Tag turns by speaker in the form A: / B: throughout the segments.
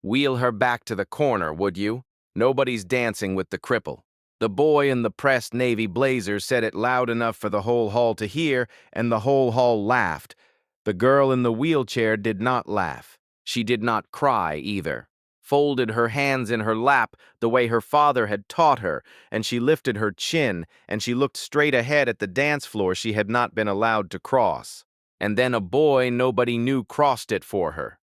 A: Wheel her back to the corner, would you? Nobody's dancing with the cripple." The boy in the pressed navy blazer said it loud enough for the whole hall to hear, and the whole hall laughed. The girl in the wheelchair did not laugh. She did not cry either. Folded her hands in her lap the way her father had taught her, and she lifted her chin, and she looked straight ahead at the dance floor she had not been allowed to cross. And then a boy nobody knew crossed it for her.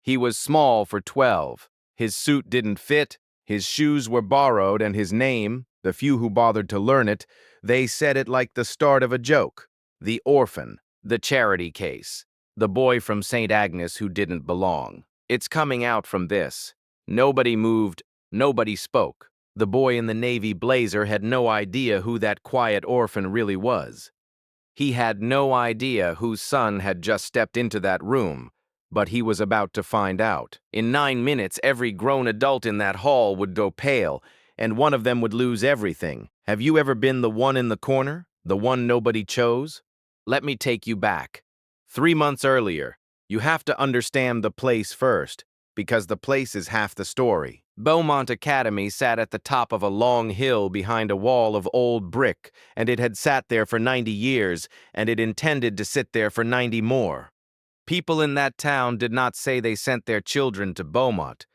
A: He was small for 12. His suit didn't fit, his shoes were borrowed, and his name, the few who bothered to learn it, they said it like the start of a joke. The Orphan, the charity case, the boy from St. Agnes who didn't belong. It's coming out from this. Nobody moved, nobody spoke. The boy in the navy blazer had no idea who that quiet orphan really was. He had no idea whose son had just stepped into that room, but he was about to find out. In 9 minutes, every grown adult in that hall would go pale, and one of them would lose everything. Have you ever been the one in the corner? The one nobody chose? Let me take you back. 3 months earlier. You have to understand the place first, because the place is half the story. Beaumont Academy sat at the top of a long hill behind a wall of old brick, and it had sat there for 90 years, and it intended to sit there for 90 more. People in that town did not say they sent their children to Beaumont.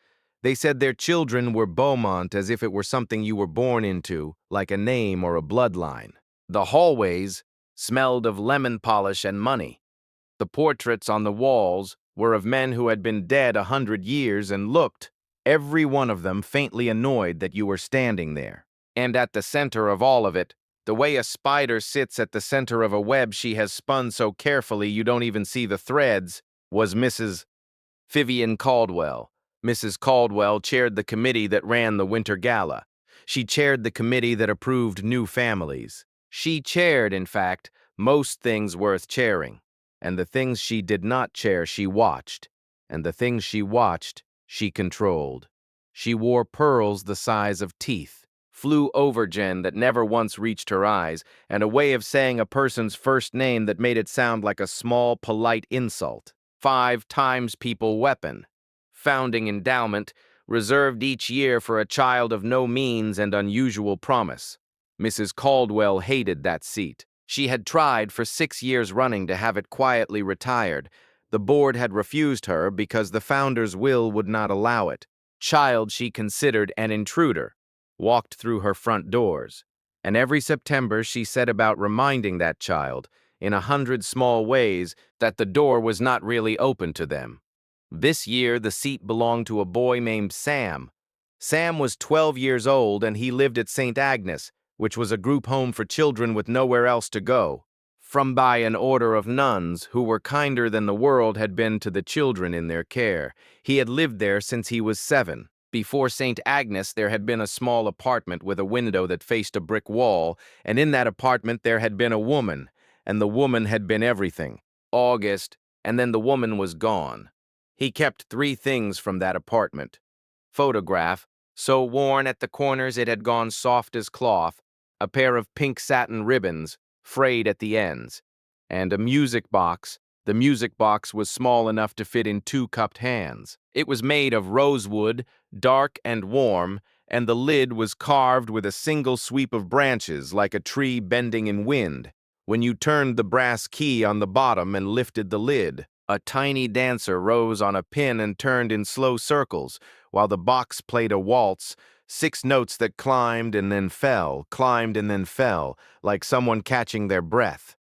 A: They said their children were Beaumont as if it were something you were born into, like a name or a bloodline. The hallways smelled of lemon polish and money. The portraits on the walls were of men who had been dead 100 years and looked, every one of them, faintly annoyed that you were standing there. And at the center of all of it, the way a spider sits at the center of a web she has spun so carefully you don't even see the threads, was Mrs. Vivian Caldwell. Mrs. Caldwell chaired the committee that ran the Winter Gala. She chaired the committee that approved new families. She chaired, in fact, most things worth chairing. And the things she did not chair she watched, and the things she watched she controlled. She wore pearls the size of teeth, flew auvergne that never once reached her eyes, and a way of saying a person's first name that made it sound like a small, polite insult. 5 times people weapon. Founding endowment, reserved each year for a child of no means and unusual promise. Mrs. Caldwell hated that seat. She had tried for 6 years running to have it quietly retired. The board had refused her because the founder's will would not allow it. Child she considered an intruder, walked through her front doors. And every September she set about reminding that child, in 100 small ways, that the door was not really open to them. This year the seat belonged to a boy named Sam. Sam was 12 years old and he lived at St. Agnes, which was a group home for children with nowhere else to go. From by an order of nuns who were kinder than the world had been to the children in their care. He had lived there since he was 7. Before St. Agnes there had been a small apartment with a window that faced a brick wall, and in that apartment there had been a woman, and the woman had been everything. August, and then the woman was gone. He kept 3 things from that apartment. Photograph, so worn at the corners it had gone soft as cloth, a pair of pink satin ribbons, frayed at the ends, and a music box. The music box was small enough to fit in 2 cupped hands. It was made of rosewood, dark and warm, and the lid was carved with a single sweep of branches like a tree bending in wind. When you turned the brass key on the bottom and lifted the lid, a tiny dancer rose on a pin and turned in slow circles, while the box played a waltz, 6 notes that climbed and then fell, like someone catching their breath.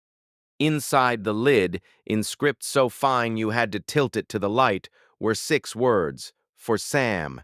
A: Inside the lid, in script so fine you had to tilt it to the light, were 6 words, for Sam,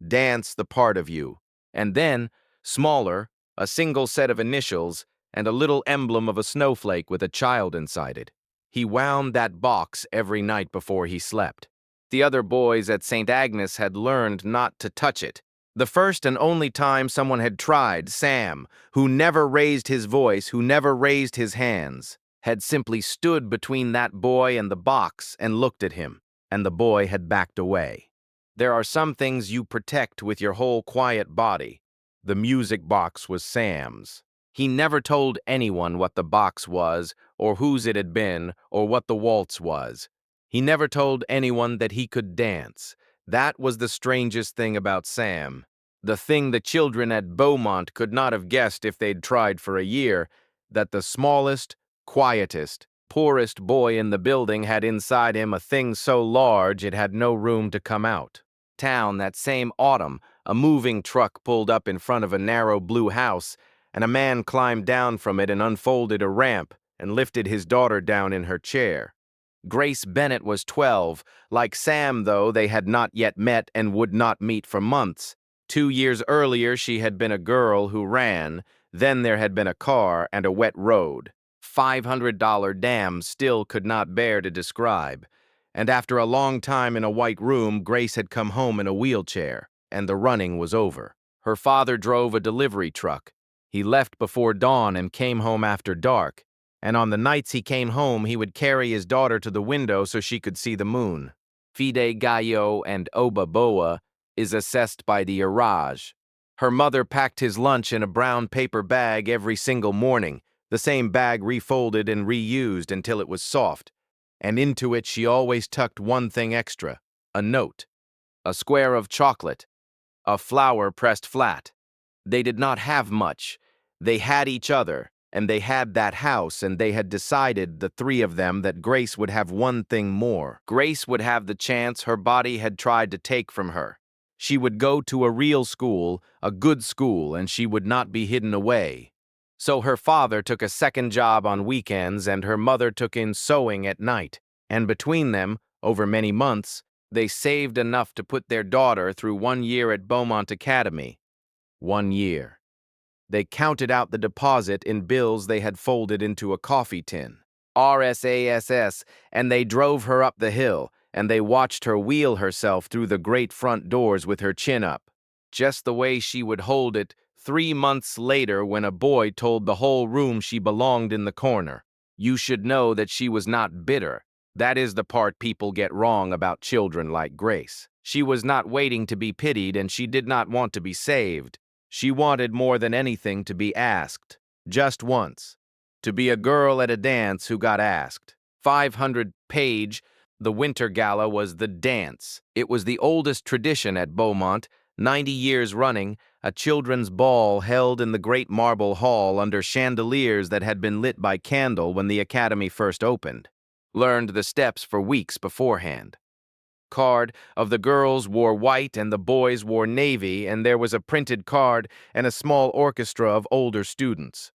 A: dance the part of you. And then, smaller, a single set of initials, and a little emblem of a snowflake with a child inside it. He wound that box every night before he slept. The other boys at St. Agnes had learned not to touch it. The first and only time someone had tried, Sam, who never raised his voice, who never raised his hands, had simply stood between that boy and the box and looked at him, and the boy had backed away. There are some things you protect with your whole quiet body. The music box was Sam's. He never told anyone what the box was, or whose it had been, or what the waltz was. He never told anyone that he could dance. That was the strangest thing about Sam. The thing the children at Beaumont could not have guessed if they'd tried for a year, that the smallest, quietest, poorest boy in the building had inside him a thing so large it had no room to come out. Town that same autumn, a moving truck pulled up in front of a narrow blue house, and a man climbed down from it and unfolded a ramp and lifted his daughter down in her chair. Grace Bennett was 12. Like Sam, though, they had not yet met and would not meet for months. 2 years earlier, she had been a girl who ran. Then there had been a car and a wet road. $500 dam still could not bear to describe. And after a long time in a white room, Grace had come home in a wheelchair, and the running was over. Her father drove a delivery truck. He left before dawn and came home after dark, and on the nights he came home, he would carry his daughter to the window so she could see the moon. Fide Gallo and Oba Boa is assessed by the Iraj. Her mother packed his lunch in a brown paper bag every single morning, the same bag refolded and reused until it was soft, and into it she always tucked one thing extra, a note, a square of chocolate, a flower pressed flat. They did not have much. They had each other, and they had that house, and they had decided, the three of them, that Grace would have one thing more. Grace would have the chance her body had tried to take from her. She would go to a real school, a good school, and she would not be hidden away. So her father took a second job on weekends, and her mother took in sewing at night. And between them, over many months, they saved enough to put their daughter through 1 year at Beaumont Academy. 1 year. They counted out the deposit in bills they had folded into a coffee tin. RSASS, and they drove her up the hill, and they watched her wheel herself through the great front doors with her chin up, just the way she would hold it 3 months later when a boy told the whole room she belonged in the corner. You should know that she was not bitter. That is the part people get wrong about children like Grace. She was not waiting to be pitied, and she did not want to be saved. She wanted more than anything to be asked, just once. To be a girl at a dance who got asked. 500-page, the Winter Gala was the dance. It was the oldest tradition at Beaumont, 90 years running, a children's ball held in the great marble hall under chandeliers that had been lit by candle when the academy first opened. Learned the steps for weeks beforehand. Card of the girls wore white and the boys wore navy, and there was a printed card and a small orchestra of older students.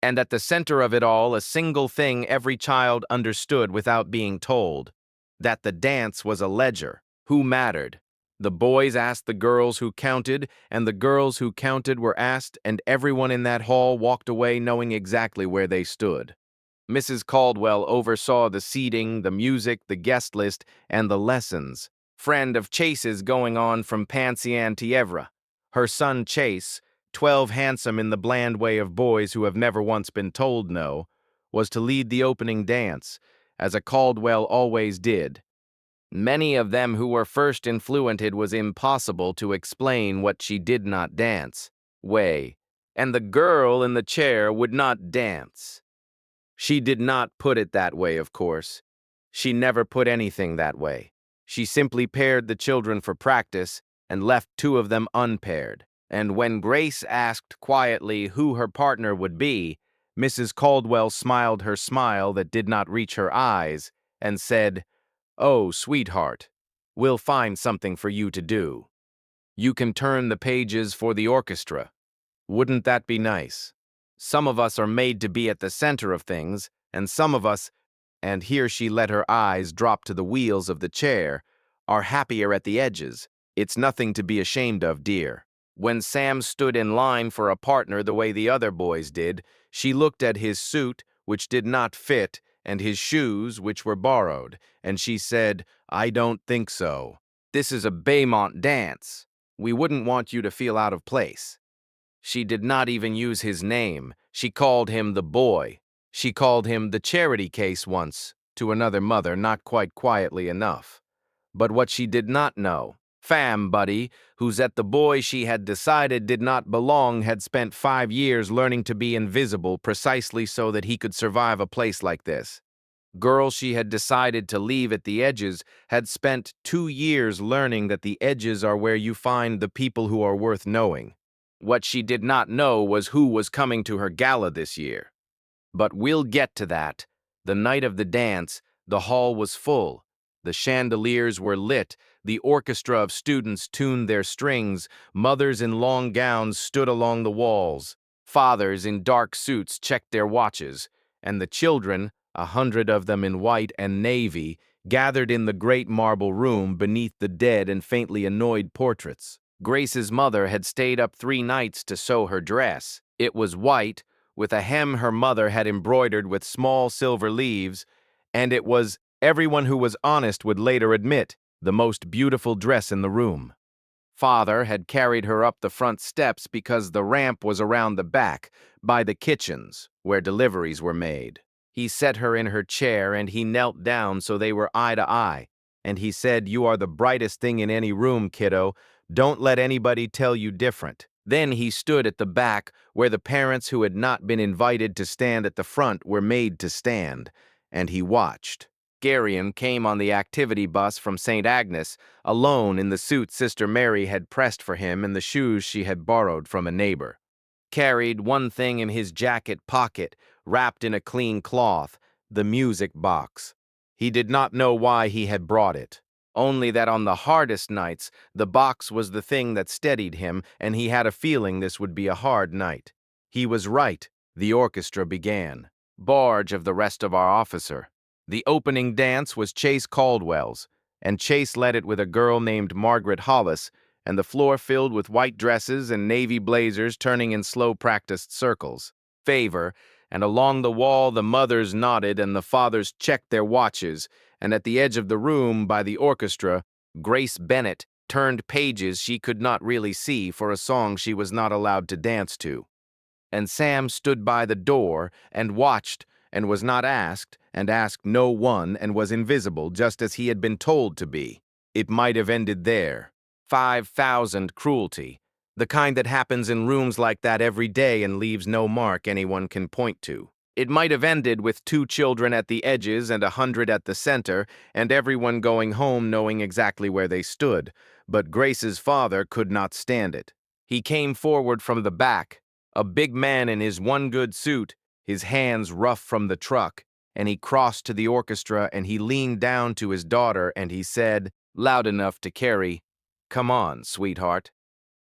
A: And at the center of it all, a single thing every child understood without being told, that the dance was a ledger. Who mattered? The boys asked the girls who counted, and the girls who counted were asked, and everyone in that hall walked away knowing exactly where they stood. Mrs. Caldwell oversaw the seating, the music, the guest list, and the lessons. Friend of Chase's going on from Pansy to Evra. Her son Chase, 12, handsome in the bland way of boys who have never once been told no, was to lead the opening dance, as a Caldwell always did. Many of them who were first influenced, it was impossible to explain what she did not dance. Way. And the girl in the chair would not dance. She did not put it that way, of course. She never put anything that way. She simply paired the children for practice and left 2 of them unpaired. And when Grace asked quietly who her partner would be, Mrs. Caldwell smiled her smile that did not reach her eyes and said, "Oh, sweetheart, we'll find something for you to do. You can turn the pages for the orchestra. Wouldn't that be nice? Some of us are made to be at the center of things, and some of us," and here she let her eyes drop to the wheels of the chair, "are happier at the edges. It's nothing to be ashamed of, dear." When Sam stood in line for a partner the way the other boys did, she looked at his suit, which did not fit, and his shoes, which were borrowed, and she said, "I don't think so. This is a Beaumont dance. We wouldn't want you to feel out of place." She did not even use his name. She called him the boy. She called him the charity case once, to another mother, not quite quietly enough. But what she did not know, fam buddy, who's at the boy she had decided did not belong, had spent 5 years learning to be invisible precisely so that he could survive a place like this. Girl she had decided to leave at the edges had spent 2 years learning that the edges are where you find the people who are worth knowing. What she did not know was who was coming to her gala this year. But we'll get to that. The night of the dance, the hall was full. The chandeliers were lit, the orchestra of students tuned their strings, mothers in long gowns stood along the walls, fathers in dark suits checked their watches, and the children, 100 of them in white and navy, gathered in the great marble room beneath the dead and faintly annoyed portraits. Grace's mother had stayed up 3 nights to sew her dress. It was white, with a hem her mother had embroidered with small silver leaves, and it was, everyone who was honest would later admit, the most beautiful dress in the room. Father had carried her up the front steps because the ramp was around the back, by the kitchens, where deliveries were made. He set her in her chair and he knelt down so they were eye to eye, and he said, "You are the brightest thing in any room, kiddo. Don't let anybody tell you different." Then he stood at the back, where the parents who had not been invited to stand at the front were made to stand, and he watched. Garion came on the activity bus from St. Agnes, alone in the suit Sister Mary had pressed for him and the shoes she had borrowed from a neighbor. Carried one thing in his jacket pocket, wrapped in a clean cloth, the music box. He did not know why he had brought it. Only that on the hardest nights, the box was the thing that steadied him, and he had a feeling this would be a hard night. He was right. The orchestra began. Barge of the rest of our officer. The opening dance was Chase Caldwell's, and Chase led it with a girl named Margaret Hollis, and the floor filled with white dresses and navy blazers turning in slow practiced circles. Favor, and along the wall the mothers nodded and the fathers checked their watches, and at the edge of the room by the orchestra, Grace Bennett turned pages she could not really see for a song she was not allowed to dance to. And Sam stood by the door and watched and was not asked and asked no one and was invisible just as he had been told to be. It might have ended there. 5,000 cruelty, the kind that happens in rooms like that every day and leaves no mark anyone can point to. It might have ended with 2 children at the edges and 100 at the center, and everyone going home knowing exactly where they stood, but Grace's father could not stand it. He came forward from the back, a big man in his one good suit, his hands rough from the truck, and he crossed to the orchestra and he leaned down to his daughter and he said, loud enough to carry, "Come on, sweetheart."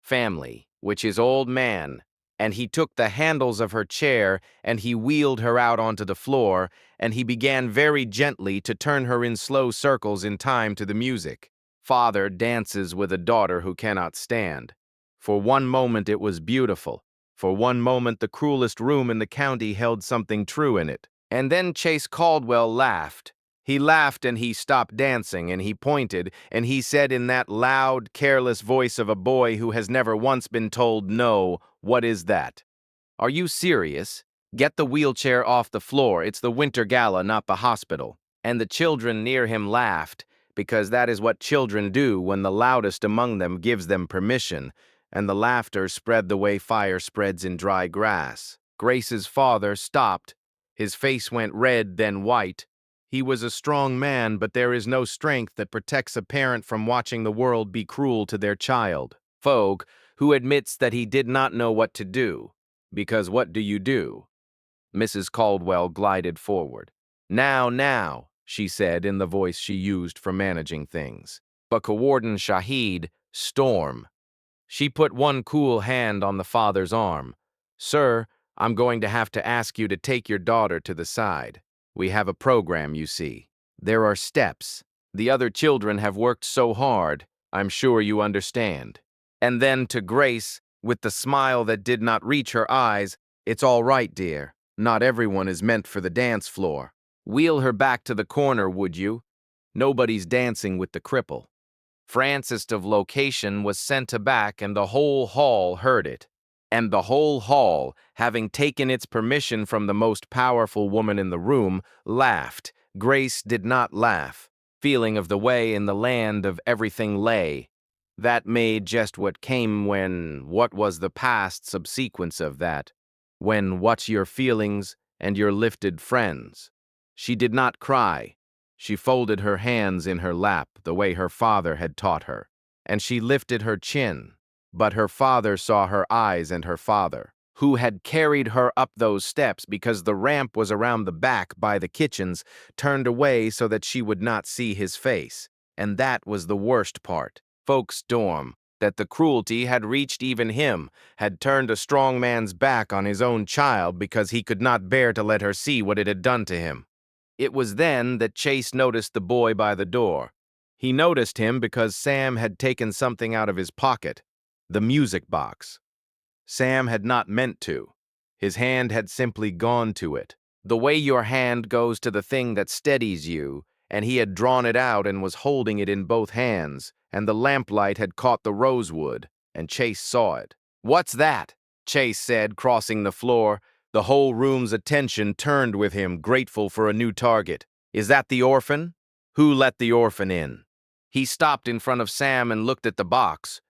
A: Family, which is old man, and he took the handles of her chair and he wheeled her out onto the floor, and he began very gently to turn her in slow circles in time to the music. Father dances with a daughter who cannot stand. For one moment it was beautiful. For one moment the cruelest room in the county held something true in it. And then Chase Caldwell laughed. He laughed and he stopped dancing and he pointed and he said in that loud, careless voice of a boy who has never once been told no, "What is that? Are you serious? Get the wheelchair off the floor. It's the winter gala, not the hospital." And the children near him laughed, because that is what children do when the loudest among them gives them permission, and the laughter spread the way fire spreads in dry grass. Grace's father stopped. His face went red, then white. He was a strong man, but there is no strength that protects a parent from watching the world be cruel to their child. Fogue, who admits that he did not know what to do. Because what do you do? Mrs. Caldwell glided forward. Now, she said in the voice she used for managing things. Bakawarden Shahid, storm. She put one cool hand on the father's arm. Sir, I'm going to have to ask you to take your daughter to the side. We have a program, you see. There are steps. The other children have worked so hard. I'm sure you understand. And then to Grace, with the smile that did not reach her eyes, "It's all right, dear. Not everyone is meant for the dance floor. Wheel her back to the corner, would you? Nobody's dancing with the cripple." Francis of Location was sent aback and the whole hall heard it. And the whole hall, having taken its permission from the most powerful woman in the room, laughed. Grace did not laugh, feeling of the way in the land of everything lay. That made just what came when, what was the past subsequence of that? When what's your feelings and your lifted friends? She did not cry. She folded her hands in her lap the way her father had taught her, and she lifted her chin. But her father saw her eyes, and her father, who had carried her up those steps because the ramp was around the back by the kitchens, turned away so that she would not see his face. And that was the worst part. Folks' dorm, that the cruelty had reached even him, had turned a strong man's back on his own child because he could not bear to let her see what it had done to him. It was then that Chase noticed the boy by the door. He noticed him because Sam had taken something out of his pocket, the music box. Sam had not meant to. His hand had simply gone to it, the way your hand goes to the thing that steadies you, and he had drawn it out and was holding it in both hands, and the lamplight had caught the rosewood, and Chase saw it. "What's that?" Chase said, crossing the floor. The whole room's attention turned with him, grateful for a new target. "Is that the orphan?" "Who let the orphan in?" He stopped in front of Sam and looked at the box.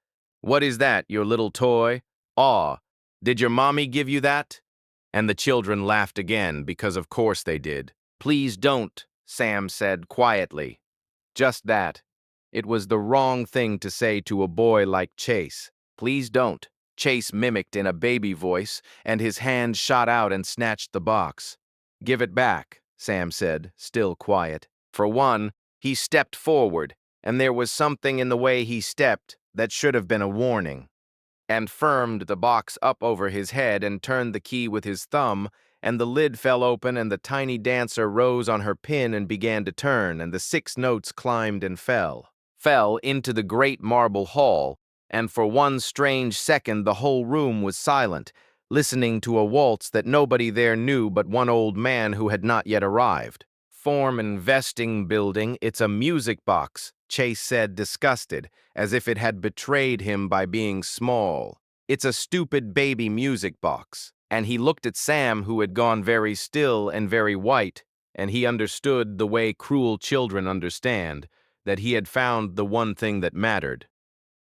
A: "What is that, your little toy?" "Aw, did your mommy give you that?" And the children laughed again, because of course they did. "Please don't," Sam said quietly. Just that. It was the wrong thing to say to a boy like Chase. "Please don't," Chase mimicked in a baby voice, and his hand shot out and snatched the box. "Give it back," Sam said, still quiet. For one, he stepped forward, and there was something in the way he stepped that should have been a warning, and firmed the box up over his head and turned the key with his thumb, and the lid fell open and the tiny dancer rose on her pin and began to turn, and the 6 notes climbed and fell into the great marble hall, and for one strange second the whole room was silent, listening to a waltz that nobody there knew but one old man who had not yet arrived. "Form Investing Building, it's a music box," Chase said, disgusted, as if it had betrayed him by being small. "It's a stupid baby music box." And he looked at Sam, who had gone very still and very white, and he understood the way cruel children understand, that he had found the one thing that mattered.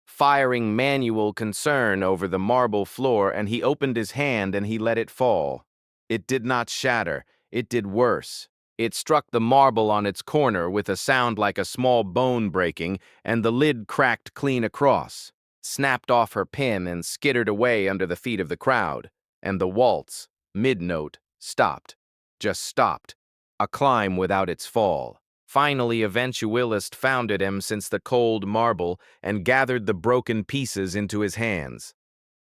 A: Firing manual concern over the marble floor, and he opened his hand and he let it fall. It did not shatter, it did worse. It struck the marble on its corner with a sound like a small bone breaking, and the lid cracked clean across, snapped off her pin and skittered away under the feet of the crowd, and the waltz, mid-note, stopped. Just stopped. A climb without its fall. Finally, a ventriloquist founded him since the cold marble and gathered the broken pieces into his hands.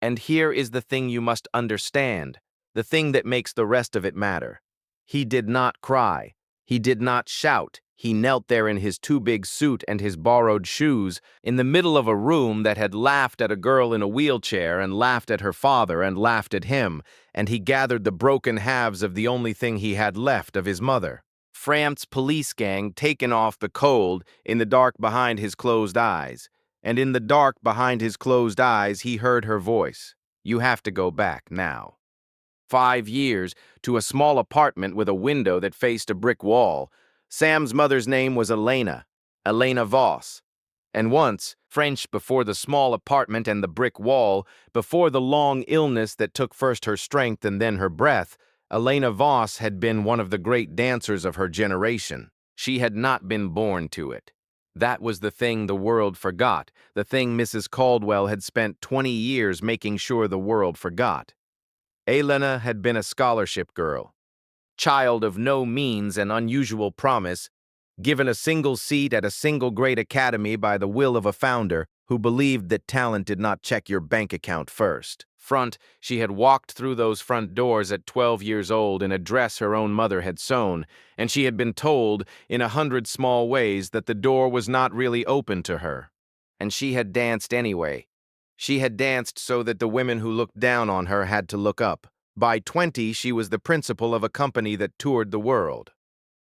A: And here is the thing you must understand, the thing that makes the rest of it matter. He did not cry. He did not shout. He knelt there in his too big suit and his borrowed shoes, in the middle of a room that had laughed at a girl in a wheelchair and laughed at her father and laughed at him, and he gathered the broken halves of the only thing he had left of his mother. Framt's police gang taken off the cold in the dark behind his closed eyes. And in the dark behind his closed eyes he heard her voice. "You have to go back now." 5 years, to a small apartment with a window that faced a brick wall. Sam's mother's name was Elena Voss. And once, French before the small apartment and the brick wall, before the long illness that took first her strength and then her breath, Elena Voss had been one of the great dancers of her generation. She had not been born to it. That was the thing the world forgot, the thing Mrs. Caldwell had spent 20 years making sure the world forgot. Elena had been a scholarship girl, child of no means and unusual promise, given a single seat at a single great academy by the will of a founder who believed that talent did not check your bank account first. She had walked through those front doors at 12 years old in a dress her own mother had sewn, and she had been told, in 100 small ways, that the door was not really open to her. And she had danced anyway. She had danced so that the women who looked down on her had to look up. By 20, she was the principal of a company that toured the world.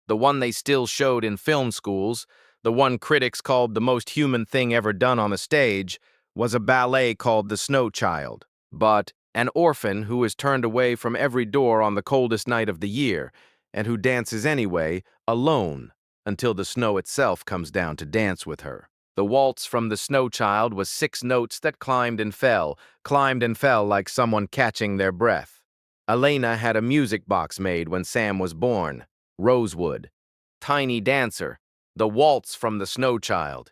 A: The one they still showed in film schools, the one critics called the most human thing ever done on the stage, was a ballet called The Snow Child. But an orphan who is turned away from every door on the coldest night of the year, and who dances anyway, alone, until the snow itself comes down to dance with her. The waltz from The Snow Child was 6 notes that climbed and fell like someone catching their breath. Elena had a music box made when Sam was born. rosewood. Tiny dancer, the waltz from the Snow Child.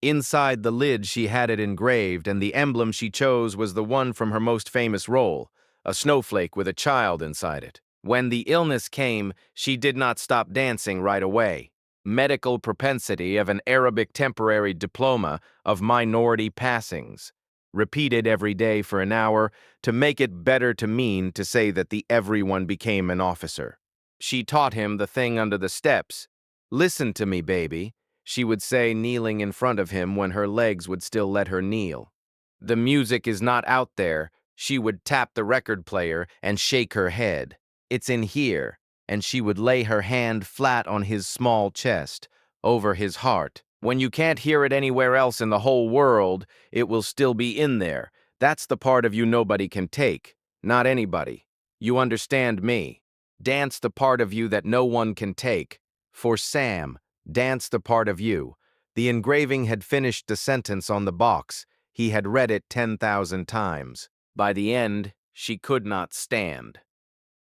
A: Inside the lid she had it engraved, and the emblem she chose was the one from her most famous role, a snowflake with a child inside it. When the illness came, she did not stop dancing right away. Medical propensity of an Arabic temporary diploma of minority passings. Repeated every day for an hour to make it better to mean to say that the everyone became an officer. She taught him the thing under the steps. "Listen to me, baby," she would say, kneeling in front of him when her legs would still let her kneel. "The music is not out there." She would tap the record player and shake her head. "It's in here," and she would lay her hand flat on his small chest, over his heart. "When you can't hear it anywhere else in the whole world, it will still be in there. That's the part of you nobody can take. Not anybody. You understand me? Dance the part of you that no one can take. For Sam, dance the part of you." The engraving had finished the sentence on the box. He had read it 10,000 times. By the end, she could not stand.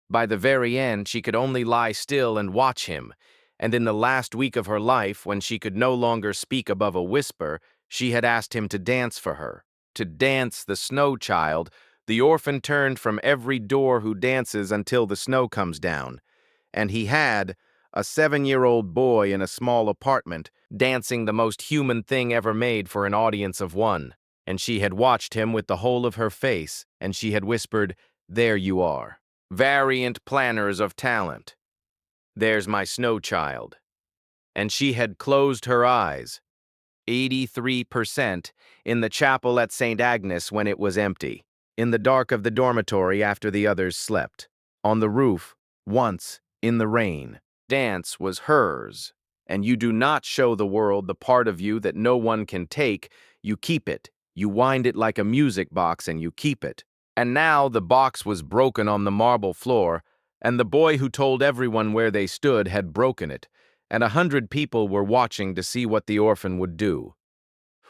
A: By the very end, she could only lie still and watch him, and in the last week of her life, when she could no longer speak above a whisper, she had asked him to dance for her. To dance the Snow Child. The orphan turned from every door who dances until the snow comes down, and he had, a 7-year-old boy in a small apartment, dancing the most human thing ever made for an audience of one, and she had watched him with the whole of her face, and she had whispered, "There you are. Variant planners of talent. There's my Snow Child." And she had closed her eyes, 83%, in the chapel at St. Agnes when it was empty, in the dark of the dormitory after the others slept, on the roof, once, in the rain. Dance was hers, and you do not show the world the part of you that no one can take. You keep it. You wind it like a music box and you keep it. And now the box was broken on the marble floor, and the boy who told everyone where they stood had broken it, and 100 people were watching to see what the orphan would do.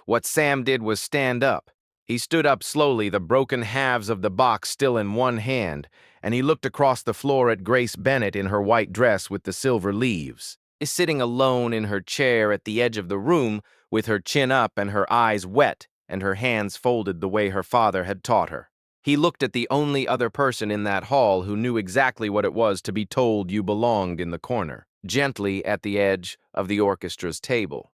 A: What Sam did was stand up. He stood up slowly, the broken halves of the box still in one hand, and he looked across the floor at Grace Bennet in her white dress with the silver leaves, sitting alone in her chair at the edge of the room, with her chin up and her eyes wet and her hands folded the way her father had taught her. He looked at the only other person in that hall who knew exactly what it was to be told you belonged in the corner, gently at the edge of the orchestra's table.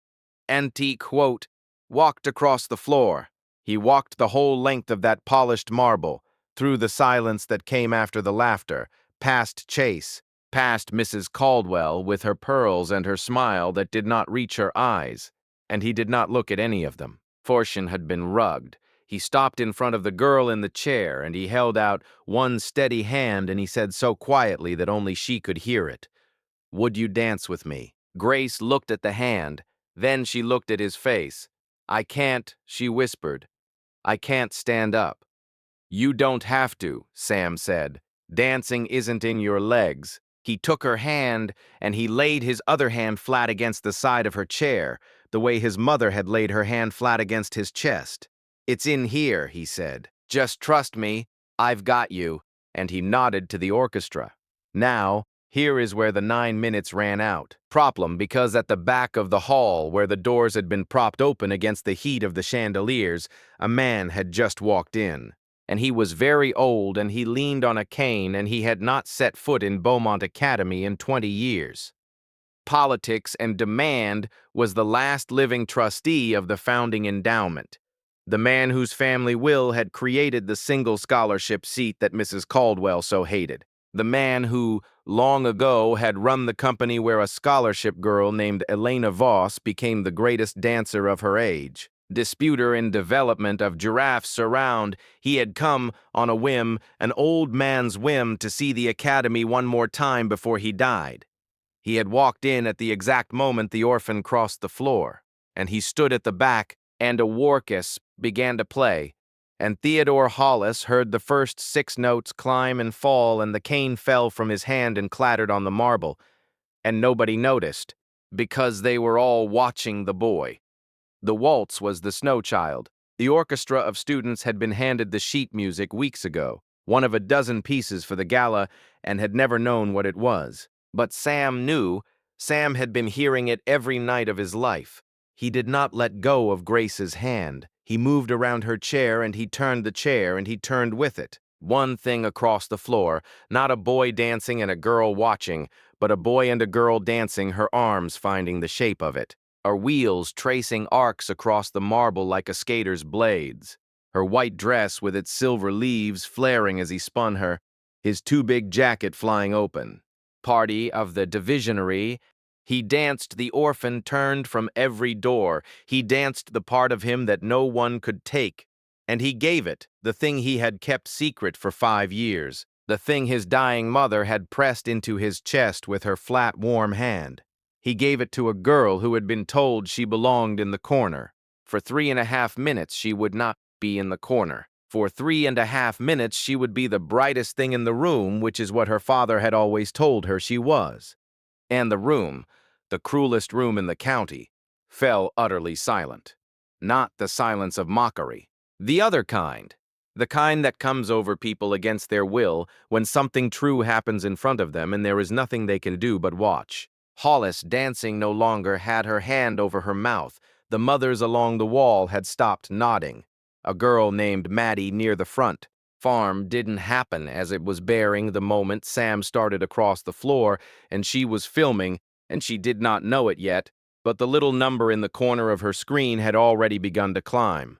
A: Antique quote, walked across the floor. He walked the whole length of that polished marble, through the silence that came after the laughter, past Chase, past Mrs. Caldwell with her pearls and her smile that did not reach her eyes, and he did not look at any of them. Fortune had been rugged. He stopped in front of the girl in the chair, and he held out one steady hand, and he said so quietly that only she could hear it, "Would you dance with me?" Grace looked at the hand, then she looked at his face. "I can't," she whispered. "I can't stand up." "You don't have to," Sam said. "Dancing isn't in your legs." He took her hand, and he laid his other hand flat against the side of her chair, the way his mother had laid her hand flat against his chest. "It's in here," he said. "Just trust me. I've got you." And he nodded to the orchestra. Now, here is where the 9 minutes ran out. Problem, because at the back of the hall, where the doors had been propped open against the heat of the chandeliers, a man had just walked in. And he was very old, and he leaned on a cane, and he had not set foot in Beaumont Academy in 20 years. Politics and Demand was the last living trustee of the founding endowment, the man whose family will had created the single scholarship seat that Mrs. Caldwell so hated, the man who, long ago, had run the company where a scholarship girl named Elena Voss became the greatest dancer of her age. Disputer in development of giraffes surround, he had come, on a whim, an old man's whim, to see the academy one more time before he died. He had walked in at the exact moment the orphan crossed the floor, and he stood at the back, and a warkus began to play, and Theodore Hollis heard the first 6 notes climb and fall, and the cane fell from his hand and clattered on the marble, and nobody noticed, because they were all watching the boy. The waltz was the Snow Child. The orchestra of students had been handed the sheet music weeks ago, one of a dozen pieces for the gala, and had never known what it was. But Sam had been hearing it every night of his life. He did not let go of Grace's hand. He moved around her chair, and he turned the chair, and he turned with it. One thing across the floor, not a boy dancing and a girl watching, but a boy and a girl dancing, her arms finding the shape of it. Her wheels tracing arcs across the marble like a skater's blades. Her white dress with its silver leaves flaring as he spun her, his too big jacket flying open. Party of the divisionary, he danced the orphan turned from every door. He danced the part of him that no one could take. And he gave it, the thing he had kept secret for 5 years, the thing his dying mother had pressed into his chest with her flat, warm hand. He gave it to a girl who had been told she belonged in the corner. For 3.5 minutes she would not be in the corner. For 3.5 minutes she would be the brightest thing in the room, which is what her father had always told her she was. And the room, the cruelest room in the county, fell utterly silent. Not the silence of mockery. The other kind. The kind that comes over people against their will when something true happens in front of them and there is nothing they can do but watch. Hollis, dancing no longer, had her hand over her mouth. The mothers along the wall had stopped nodding. A girl named Maddie near the front farm didn't happen as it was bearing the moment Sam started across the floor, and she was filming, and she did not know it yet, but the little number in the corner of her screen had already begun to climb.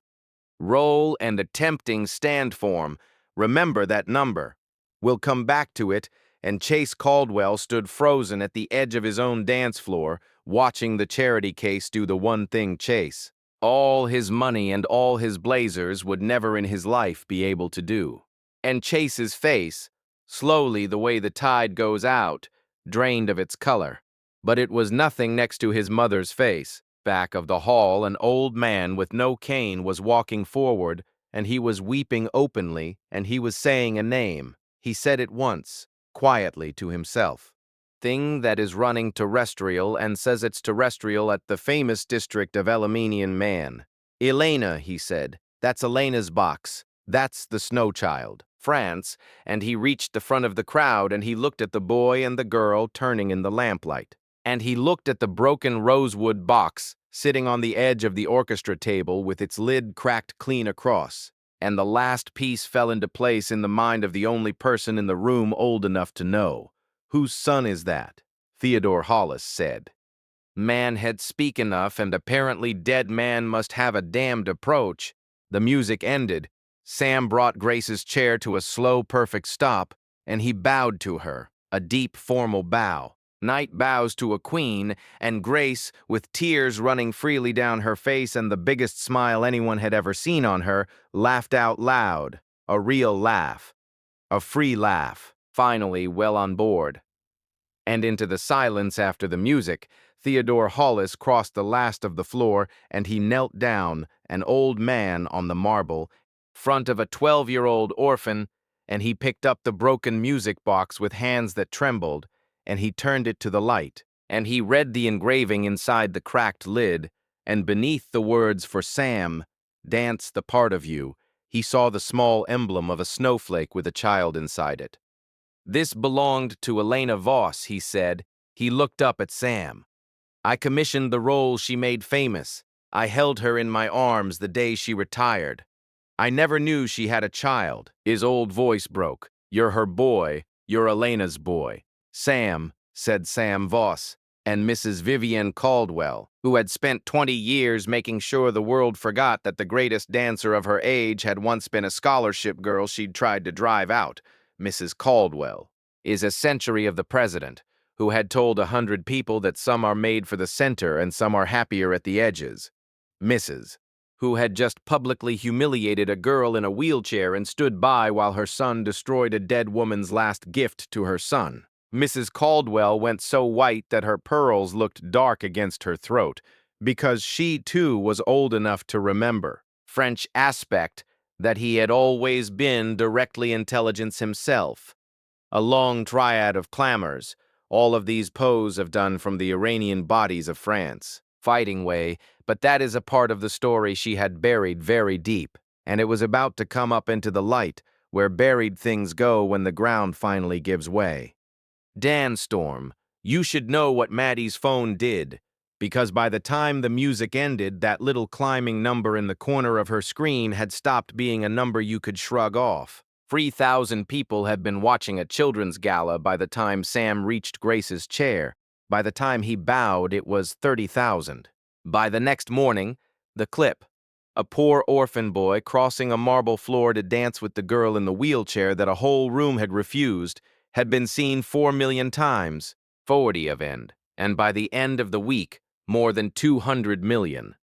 A: Roll and attempting stand form. Remember that number. We'll come back to it, and Chase Caldwell stood frozen at the edge of his own dance floor, watching the charity case do the one thing Chase, all his money and all his blazers, would never in his life be able to do. And Chase's face, slowly the way the tide goes out, drained of its color. But it was nothing next to his mother's face. Back of the hall, an old man with no cane was walking forward, and he was weeping openly, and he was saying a name. He said it once, quietly to himself. Thing that is running terrestrial and says it's terrestrial at the famous district of Elamenian man. Elena, he said. That's Elena's box. That's the snow child. France, and he reached the front of the crowd and he looked at the boy and the girl turning in the lamplight. And he looked at the broken rosewood box sitting on the edge of the orchestra table with its lid cracked clean across. And the last piece fell into place in the mind of the only person in the room old enough to know. Whose son is that? Theodore Hollis said. Man had speak enough, and apparently dead man must have a damned approach. The music ended. Sam brought Grace's chair to a slow, perfect stop, and he bowed to her, a deep, formal bow. Knight bows to a queen, and Grace, with tears running freely down her face and the biggest smile anyone had ever seen on her, laughed out loud. A real laugh. A free laugh. Finally well on board. And into the silence after the music, Theodore Hollis crossed the last of the floor, and he knelt down, an old man on the marble, front of a 12-year-old orphan, and he picked up the broken music box with hands that trembled, and he turned it to the light, and he read the engraving inside the cracked lid, and beneath the words for Sam, dance the part of you, he saw the small emblem of a snowflake with a child inside it. This belonged to Elena Voss, he said. He looked up at Sam. I commissioned the role she made famous. I held her in my arms the day she retired. I never knew she had a child. His old voice broke. You're her boy. You're Elena's boy. Sam, said Sam Voss, and Mrs. Vivian Caldwell, who had spent 20 years making sure the world forgot that the greatest dancer of her age had once been a scholarship girl she'd tried to drive out. Mrs. Caldwell is a century of the president, who had told 100 people that some are made for the center and some are happier at the edges. Mrs. who had just publicly humiliated a girl in a wheelchair and stood by while her son destroyed a dead woman's last gift to her son. Mrs. Caldwell went so white that her pearls looked dark against her throat, because she too was old enough to remember. French aspect that he had always been directly intelligence himself. A long triad of clamors. All of these pose have done from the Iranian bodies of France. Fighting way, but that is a part of the story she had buried very deep, and it was about to come up into the light, where buried things go when the ground finally gives way. Dan Storm, You should know what Maddie's phone did, because by the time the music ended, that little climbing number in the corner of her screen had stopped being a number you could shrug off. 3,000 people had been watching a children's gala by the time Sam reached Grace's chair. By the time he bowed, it was 30,000. By the next morning, the clip, a poor orphan boy crossing a marble floor to dance with the girl in the wheelchair that a whole room had refused, had been seen 4 million times, 40 of end, and by the end of the week, more than 200 million.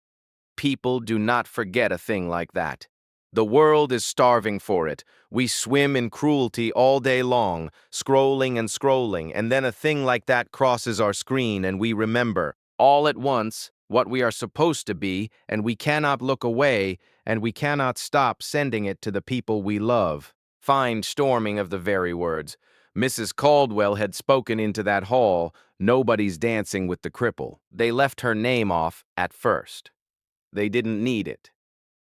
A: People do not forget a thing like that. The world is starving for it. We swim in cruelty all day long, scrolling and scrolling, and then a thing like that crosses our screen and we remember, all at once, what we are supposed to be, and we cannot look away, and we cannot stop sending it to the people we love. Fine storming of the very words. Mrs. Caldwell had spoken into that hall, "Nobody's dancing with the cripple." They left her name off at first. They didn't need it.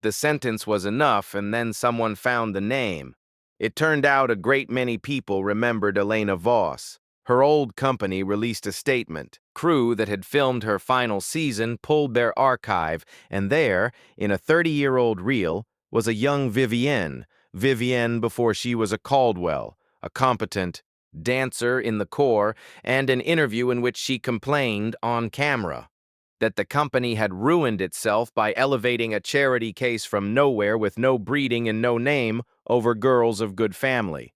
A: The sentence was enough, and then someone found the name. It turned out a great many people remembered Elena Voss. Her old company released a statement. Crew that had filmed her final season pulled their archive, and there, in a 30-year-old reel, was a young Vivienne before she was a Caldwell, a competent dancer in the Corps, and an interview in which she complained on camera that the company had ruined itself by elevating a charity case from nowhere with no breeding and no name over girls of good family.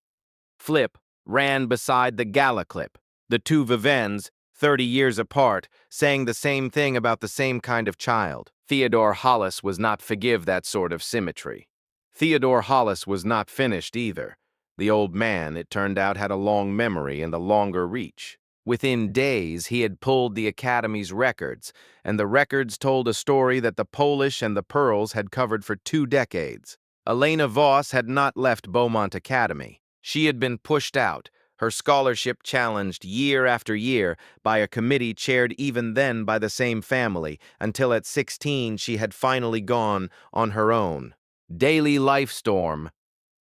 A: Flip ran beside the Gala clip, the two Vivennes, 30 years apart, saying the same thing about the same kind of child. Theodore Hollis was not forgive that sort of symmetry. Theodore Hollis was not finished either. The old man, it turned out, had a long memory and a longer reach. Within days, he had pulled the Academy's records, and the records told a story that the Polish and the Pearls had covered for 2 decades. Elena Voss had not left Beaumont Academy. She had been pushed out, her scholarship challenged year after year by a committee chaired even then by the same family, until at 16 she had finally gone on her own. Daily life storm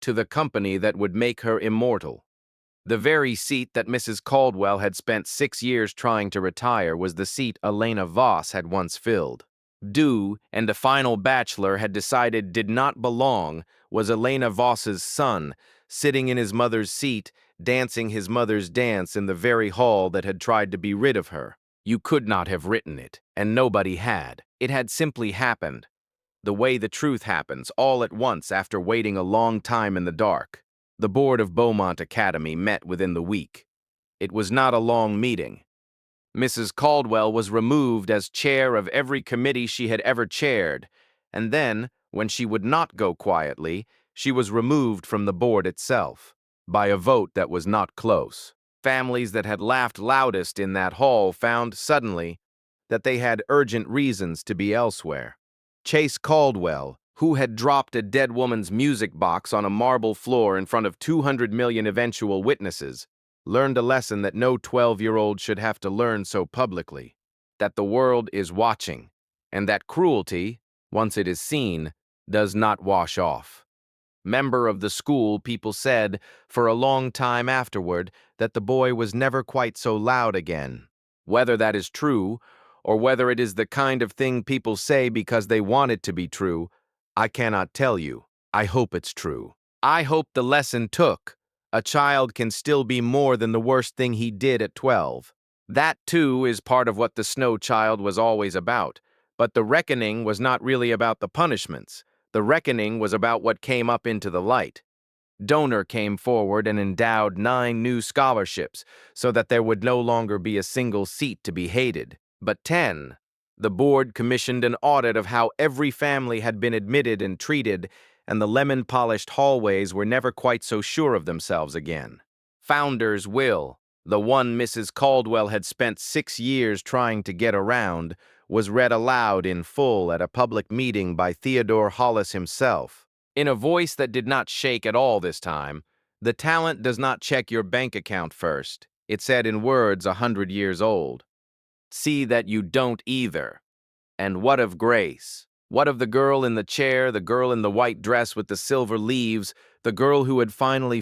A: to the company that would make her immortal. The very seat that Mrs. Caldwell had spent 6 years trying to retire was the seat Elena Voss had once filled. Dew, and the final bachelor had decided did not belong, was Elena Voss's son, sitting in his mother's seat, dancing his mother's dance in the very hall that had tried to be rid of her. You could not have written it, and nobody had. It had simply happened. The way the truth happens, all at once after waiting a long time in the dark. The board of Beaumont Academy met within the week. It was not a long meeting. Mrs. Caldwell was removed as chair of every committee she had ever chaired, and then, when she would not go quietly, she was removed from the board itself, by a vote that was not close. Families that had laughed loudest in that hall found, suddenly, that they had urgent reasons to be elsewhere. Chase Caldwell, who had dropped a dead woman's music box on a marble floor in front of 200 million eventual witnesses, learned a lesson that no 12-year-old should have to learn so publicly, that the world is watching, and that cruelty, once it is seen, does not wash off. Member of the school, people said, for a long time afterward, that the boy was never quite so loud again. Whether that is true, or whether it is the kind of thing people say because they want it to be true, I cannot tell you. I hope it's true. I hope the lesson took. A child can still be more than the worst thing he did at 12. That, too, is part of what the Snow Child was always about. But the reckoning was not really about the punishments. The reckoning was about what came up into the light. Donor came forward and endowed 9 new scholarships so that there would no longer be a single seat to be hated, but 10. The board commissioned an audit of how every family had been admitted and treated, and the lemon-polished hallways were never quite so sure of themselves again. Founder's will, the one Mrs. Caldwell had spent 6 years trying to get around, was read aloud in full at a public meeting by Theodore Hollis himself. In a voice that did not shake at all this time, "The talent does not check your bank account first," it said in words 100 years old. See that you don't either. And what of Grace? What of the girl in the chair, the girl in the white dress with the silver leaves, the girl who had finally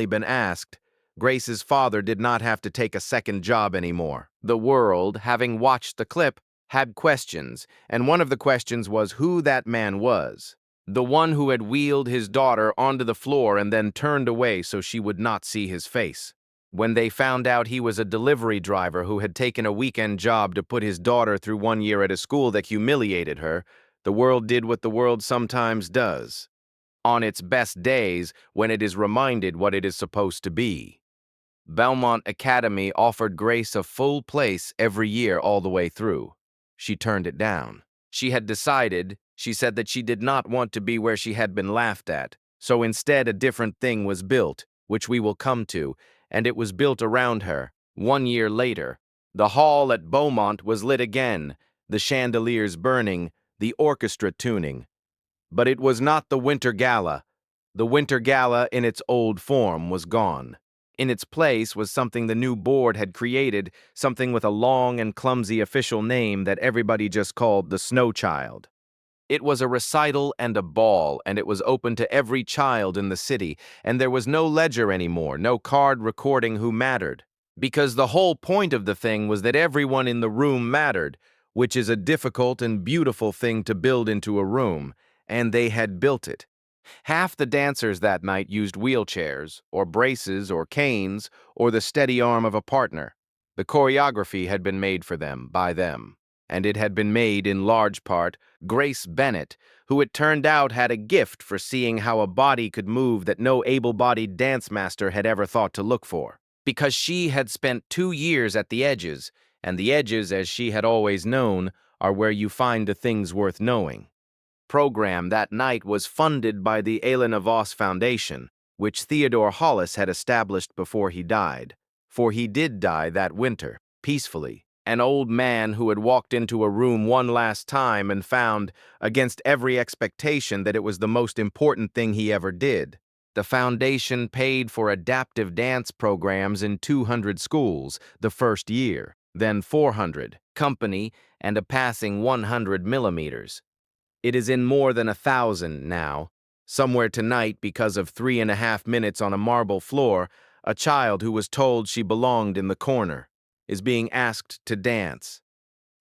A: been asked, Grace's father did not have to take a second job anymore. The world, having watched the clip, had questions, and one of the questions was who that man was. The one who had wheeled his daughter onto the floor and then turned away so she would not see his face. When they found out he was a delivery driver who had taken a weekend job to put his daughter through 1 year at a school that humiliated her, the world did what the world sometimes does. On its best days, when it is reminded what it is supposed to be. Beaumont Academy offered Grace a full place every year all the way through. She turned it down. She had decided, she said that she did not want to be where she had been laughed at, so instead a different thing was built, which we will come to, and it was built around her. 1 year later, the hall at Beaumont was lit again, the chandeliers burning, the orchestra tuning. But it was not the Winter Gala. The Winter Gala in its old form was gone. In its place was something the new board had created, something with a long and clumsy official name that everybody just called the Snow Child. It was a recital and a ball, and it was open to every child in the city, and there was no ledger anymore, no card recording who mattered. Because the whole point of the thing was that everyone in the room mattered, which is a difficult and beautiful thing to build into a room, and they had built it. Half the dancers that night used wheelchairs, or braces, or canes, or the steady arm of a partner. The choreography had been made for them, by them. And it had been made, in large part, Grace Bennett, who it turned out had a gift for seeing how a body could move that no able-bodied dance master had ever thought to look for. Because she had spent 2 years at the edges, and the edges, as she had always known, are where you find the things worth knowing. Program that night was funded by the Elena Voss Foundation, which Theodore Hollis had established before he died. For he did die that winter, peacefully, an old man who had walked into a room one last time and found, against every expectation, that it was the most important thing he ever did. The foundation paid for adaptive dance programs in 200 schools the first year, then 400, company, and a passing 100 millimeters. It is in more than 1,000 now. Somewhere tonight, because of 3.5 minutes on a marble floor, a child who was told she belonged in the corner is being asked to dance.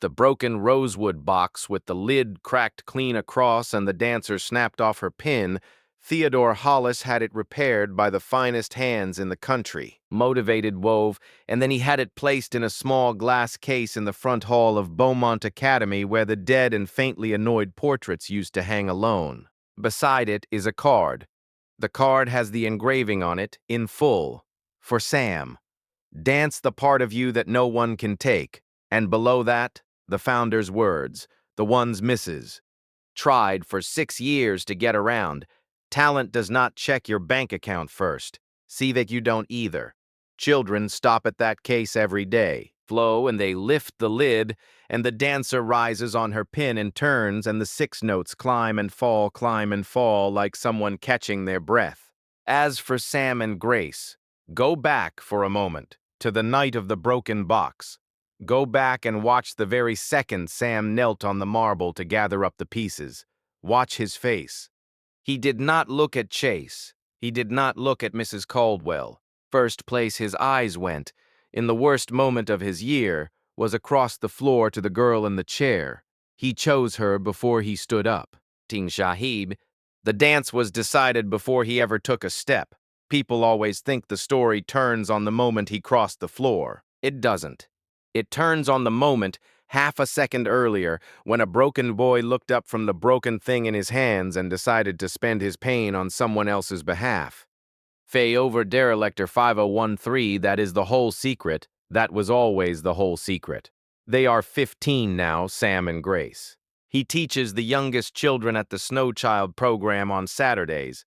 A: The broken rosewood box with the lid cracked clean across and the dancer snapped off her pin, Theodore Hollis had it repaired by the finest hands in the country, motivated wove, and then he had it placed in a small glass case in the front hall of Beaumont Academy where the dead and faintly annoyed portraits used to hang alone. Beside it is a card. The card has the engraving on it, in full, for Sam. Dance the part of you that no one can take. And below that, the founder's words, the ones Mrs. Tried for 6 years to get around. Talent does not check your bank account first. See that you don't either. Children stop at that case every day. Flow, and they lift the lid, and the dancer rises on her pin and turns, and the 6 notes climb and fall like someone catching their breath. As for Sam and Grace, go back for a moment to the night of the broken box. Go back and watch the very second Sam knelt on the marble to gather up the pieces. Watch his face. He did not look at Chase. He did not look at Mrs. Caldwell. First place his eyes went, in the worst moment of his year, was across the floor to the girl in the chair. He chose her before he stood up. Ting Shahib. The dance was decided before he ever took a step. People always think the story turns on the moment he crossed the floor. It doesn't. It turns on the moment, half a second earlier, when a broken boy looked up from the broken thing in his hands and decided to spend his pain on someone else's behalf. Fay over Derelictor 5013, that is the whole secret. That was always the whole secret. They are 15 now, Sam and Grace. He teaches the youngest children at the Snow Child program on Saturdays.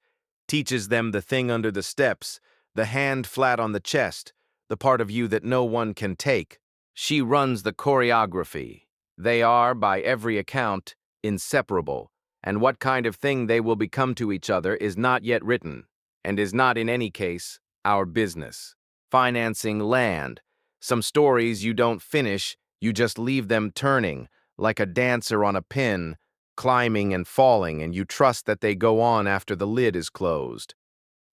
A: Teaches them the thing under the steps, the hand flat on the chest, the part of you that no one can take. She runs the choreography. They are, by every account, inseparable, and what kind of thing they will become to each other is not yet written, and is not in any case our business. Financing land. Some stories you don't finish, you just leave them turning, like a dancer on a pin, climbing and falling, and you trust that they go on after the lid is closed.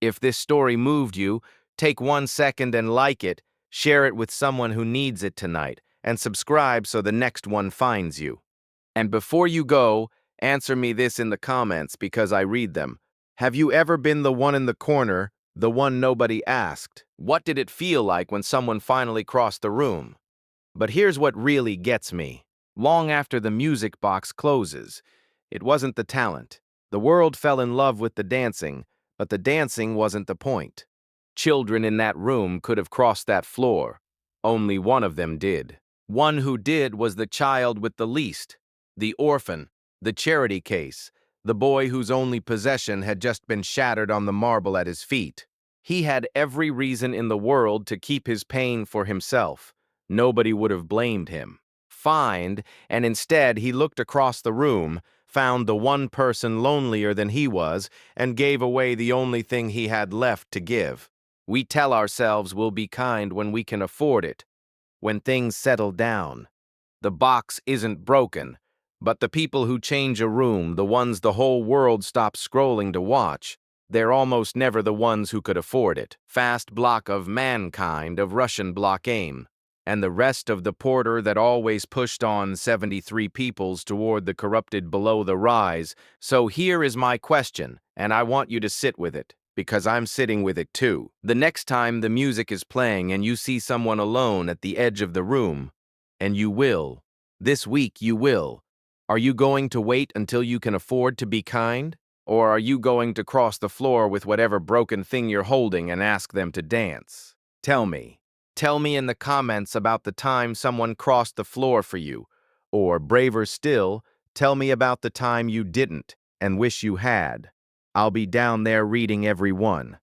A: If this story moved you, Take 1 second and like it, share it with someone who needs it tonight, and subscribe so the next one finds you. And before you go, answer me this in the comments because I read them. Have you ever been the one in the corner, the one nobody asked? What did it feel like when someone finally crossed the room? But here's what really gets me. Long after the music box closes, it wasn't the talent. The world fell in love with the dancing, but the dancing wasn't the point. Children in that room could have crossed that floor. Only one of them did. One who did was the child with the least, the orphan, the charity case, the boy whose only possession had just been shattered on the marble at his feet. He had every reason in the world to keep his pain for himself. Nobody would have blamed him. Fined, and instead he looked across the room, found the one person lonelier than he was, and gave away the only thing he had left to give. We tell ourselves we'll be kind when we can afford it, when things settle down. The box isn't broken, but the people who change a room, the ones the whole world stops scrolling to watch, they're almost never the ones who could afford it. Fast block of mankind of Russian block aim, and the rest of the porter that always pushed on 73 peoples toward the corrupted below the rise. So here is my question, and I want you to sit with it, because I'm sitting with it too. The next time the music is playing and you see someone alone at the edge of the room, and you will, this week you will, are you going to wait until you can afford to be kind? Or are you going to cross the floor with whatever broken thing you're holding and ask them to dance? Tell me. Tell me in the comments about the time someone crossed the floor for you. Or, braver still, tell me about the time you didn't and wish you had. I'll be down there reading every one.